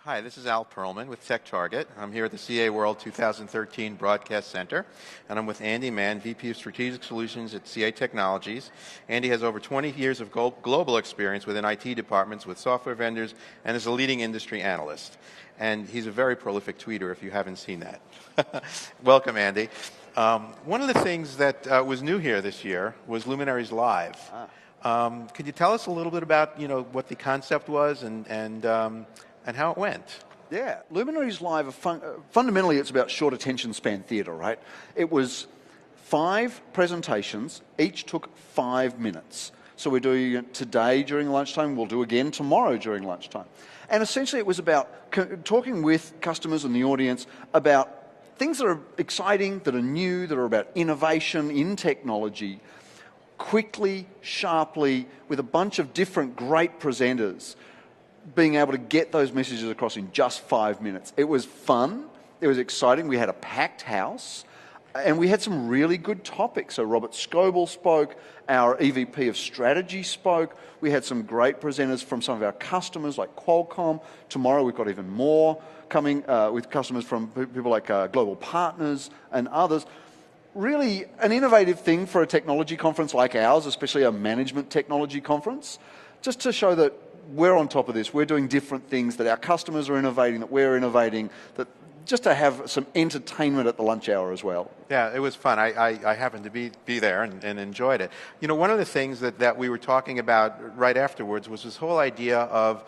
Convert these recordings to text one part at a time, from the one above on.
Hi, this is Al Perlman with TechTarget. I'm here at the CA World 2013 Broadcast Center, and I'm with Andi Mann, VP of Strategic Solutions at CA Technologies. Andi has over 20 years of global experience within IT departments with software vendors and is a leading industry analyst. And he's a very prolific tweeter if you haven't seen that. Welcome, Andi. One of the things that was new here this year was Luminaries Live. Could you tell us a little bit about what the concept was and how it went? Yeah, Luminaries Live, fundamentally it's about short attention span theatre, right? It was 5 presentations, each took 5 minutes. So we're doing it today during lunchtime, we'll do again tomorrow during lunchtime. And essentially it was about talking with customers and the audience about things that are exciting, that are new, that are about innovation in technology, quickly, sharply, with a bunch of different great presenters, being able to get those messages across in just 5 minutes. It was fun, it was exciting, we had a packed house, and we had some really good topics. So Robert Scoble spoke, our EVP of Strategy spoke, we had some great presenters from some of our customers like Qualcomm. Tomorrow we've got even more coming with customers from people like Global Partners and others. Really an innovative thing for a technology conference like ours, especially a management technology conference, just to show that we're on top of this, we're doing different things, that our customers are innovating, that we're innovating, that just to have some entertainment at the lunch hour as well. Yeah, it was fun. I happened to be there and enjoyed it. One of the things that we were talking about right afterwards was this whole idea of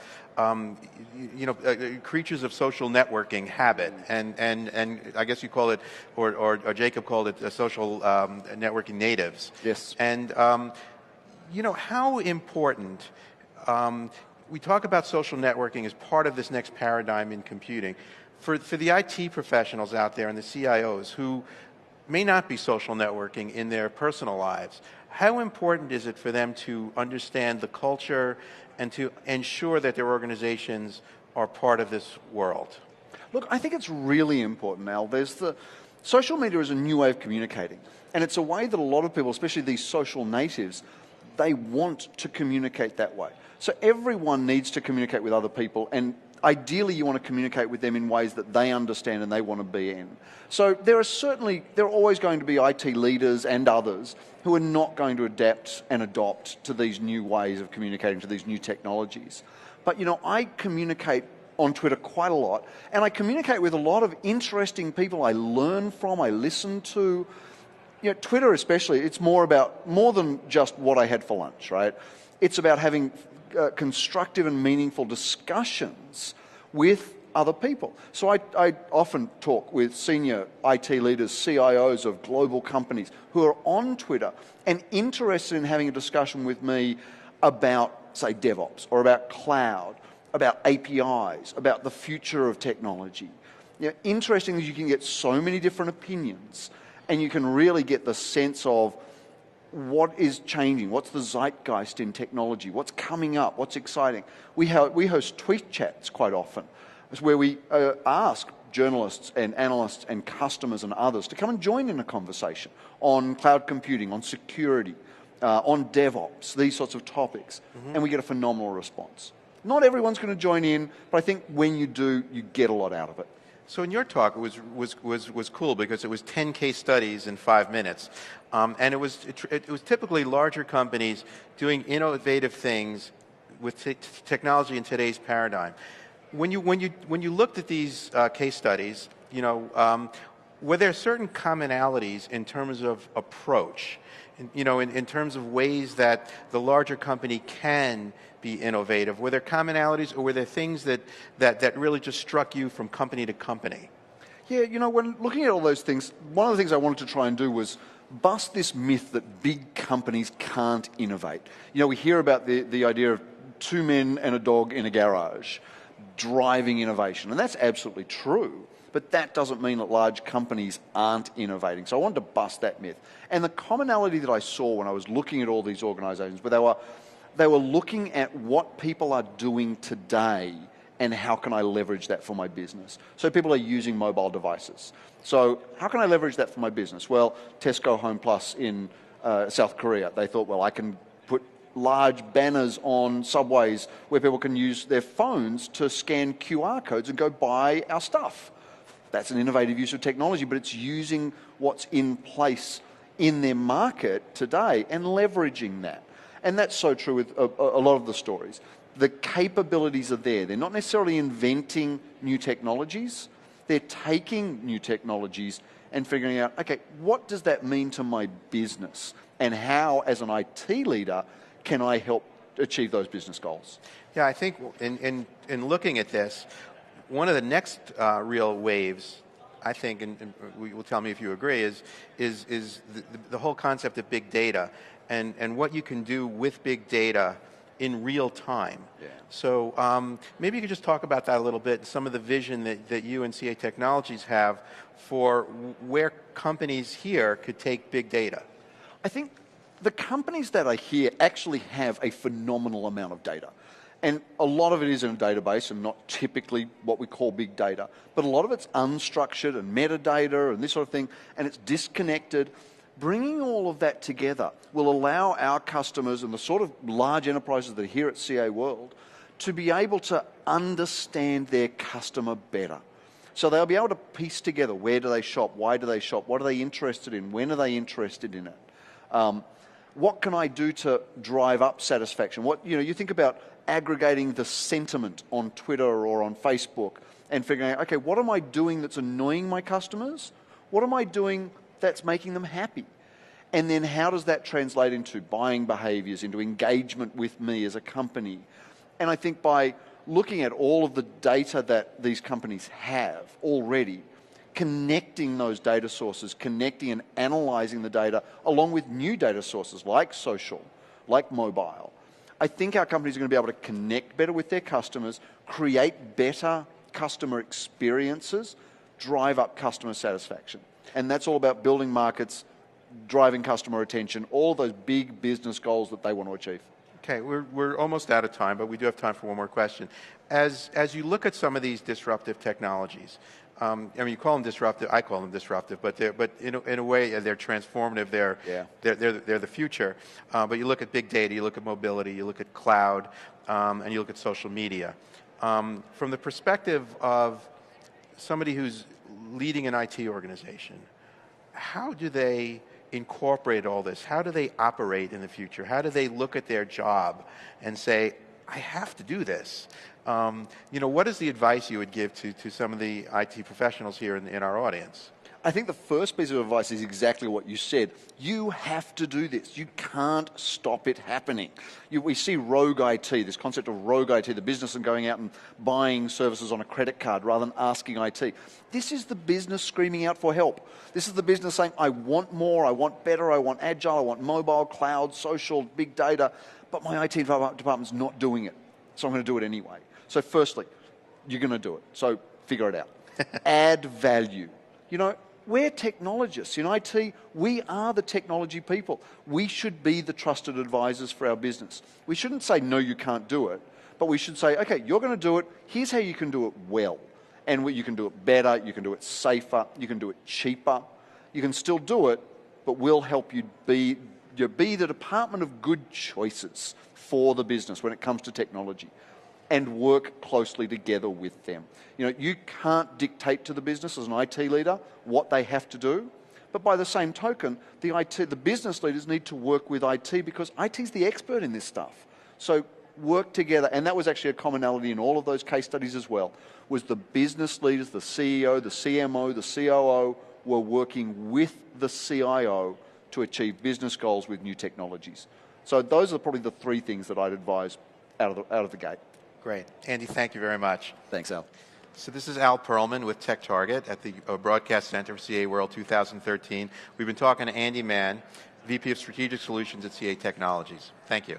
creatures of social networking habit, and I guess you call it, or Jacob called it, social networking natives. Yes. And how important, we talk about social networking as part of this next paradigm in computing. For the IT professionals out there and the CIOs who may not be social networking in their personal lives, how important is it for them to understand the culture and to ensure that their organizations are part of this world? Look, I think it's really important, Al. Social media is a new way of communicating, and it's a way that a lot of people, especially these social natives, they want to communicate that way. So everyone needs to communicate with other people, and ideally you want to communicate with them in ways that they understand and they want to be in. So there are always going to be IT leaders and others who are not going to adapt and adopt to these new ways of communicating, to these new technologies. But I communicate on Twitter quite a lot, and I communicate with a lot of interesting people I learn from, I listen to. Twitter especially, it's more than just what I had for lunch, right? It's about having constructive and meaningful discussions with other people. So I often talk with senior IT leaders, CIOs of global companies who are on Twitter and interested in having a discussion with me about, say, DevOps, or about cloud, about APIs, about the future of technology. Interesting that you can get so many different opinions, and you can really get the sense of what is changing, what's the zeitgeist in technology, what's coming up, what's exciting. We host tweet chats quite often. It's where we ask journalists and analysts and customers and others to come and join in a conversation on cloud computing, on security, on DevOps, these sorts of topics, and we get a phenomenal response. Not everyone's going to join in, but I think when you do, you get a lot out of it. So in your talk, it was cool because it was 10 case studies in 5 minutes, and it was typically larger companies doing innovative things with technology in today's paradigm. When you looked at these case studies, were there certain commonalities in terms of approach, in terms of ways that the larger company can be innovative? Were there commonalities, or were there things that really just struck you from company to company? Yeah, when looking at all those things, one of the things I wanted to try and do was bust this myth that big companies can't innovate. We hear about the idea of 2 men and a dog in a garage driving innovation, and that's absolutely true. But that doesn't mean that large companies aren't innovating. So I wanted to bust that myth. And the commonality that I saw when I was looking at all these organizations, where they were looking at what people are doing today and how can I leverage that for my business. So people are using mobile devices. So how can I leverage that for my business? Well, Tesco Home Plus in South Korea, they thought, well, I can put large banners on subways where people can use their phones to scan QR codes and go buy our stuff. That's an innovative use of technology, but it's using what's in place in their market today and leveraging that. And that's so true with a lot of the stories. The capabilities are there. They're not necessarily inventing new technologies. They're taking new technologies and figuring out, okay, what does that mean to my business? And how, as an IT leader, can I help achieve those business goals? Yeah, I think in looking at this, one of the next real waves, I think, and we will tell me if you agree, is the whole concept of big data and what you can do with big data in real time. Yeah. So maybe you could just talk about that a little bit, some of the vision that you and CA Technologies have for where companies here could take big data. I think the companies that are here actually have a phenomenal amount of data. And a lot of it is in a database and not typically what we call big data. But a lot of it's unstructured and metadata and this sort of thing, and it's disconnected. Bringing all of that together will allow our customers and the sort of large enterprises that are here at CA World to be able to understand their customer better. So they'll be able to piece together where do they shop, why do they shop, what are they interested in, when are they interested in it. What can I do to drive up satisfaction? You think about aggregating the sentiment on Twitter or on Facebook and figuring out, okay, what am I doing that's annoying my customers? What am I doing that's making them happy? And then how does that translate into buying behaviors, into engagement with me as a company? And I think by looking at all of the data that these companies have already, connecting those data sources, connecting and analyzing the data along with new data sources like social, like mobile, I think our companies are going to be able to connect better with their customers, create better customer experiences, drive up customer satisfaction. And that's all about building markets, driving customer retention, all those big business goals that they want to achieve. Okay, we're almost out of time, but we do have time for one more question. As you look at some of these disruptive technologies, I mean, you call them disruptive. I call them disruptive, but in a way they're transformative. They're the future. But you look at big data, you look at mobility, you look at cloud, and you look at social media. From the perspective of somebody who's leading an IT organization, how do they incorporate all this? How do they operate in the future? How do they look at their job and say, I have to do this? What is the advice you would give to some of the IT professionals here in our audience? I think the first piece of advice is exactly what you said. You have to do this. You can't stop it happening. We see rogue IT, this concept of rogue IT, the business and going out and buying services on a credit card rather than asking IT. This is the business screaming out for help. This is the business saying, I want more, I want better, I want agile, I want mobile, cloud, social, big data, but my IT department's not doing it. So I'm going to do it anyway. So firstly, you're going to do it. So figure it out. Add value. We're technologists. In IT, we are the technology people. We should be the trusted advisors for our business. We shouldn't say, no, you can't do it. But we should say, okay, you're going to do it. Here's how you can do it well. And you can do it better. You can do it safer. You can do it cheaper. You can still do it, but we'll help you be the department of good choices for the business when it comes to technology, and work closely together with them. You can't dictate to the business as an IT leader what they have to do, but by the same token, the business leaders need to work with IT because IT is the expert in this stuff. So work together, and that was actually a commonality in all of those case studies as well, was the business leaders, the CEO, the CMO, the COO, were working with the CIO to achieve business goals with new technologies. So those are probably the three things that I'd advise out of the gate. Great. Andy, thank you very much. Thanks, Al. So this is Al Perlman with TechTarget at the Broadcast Center for CA World 2013. We've been talking to Andy Mann, VP of Strategic Solutions at CA Technologies. Thank you.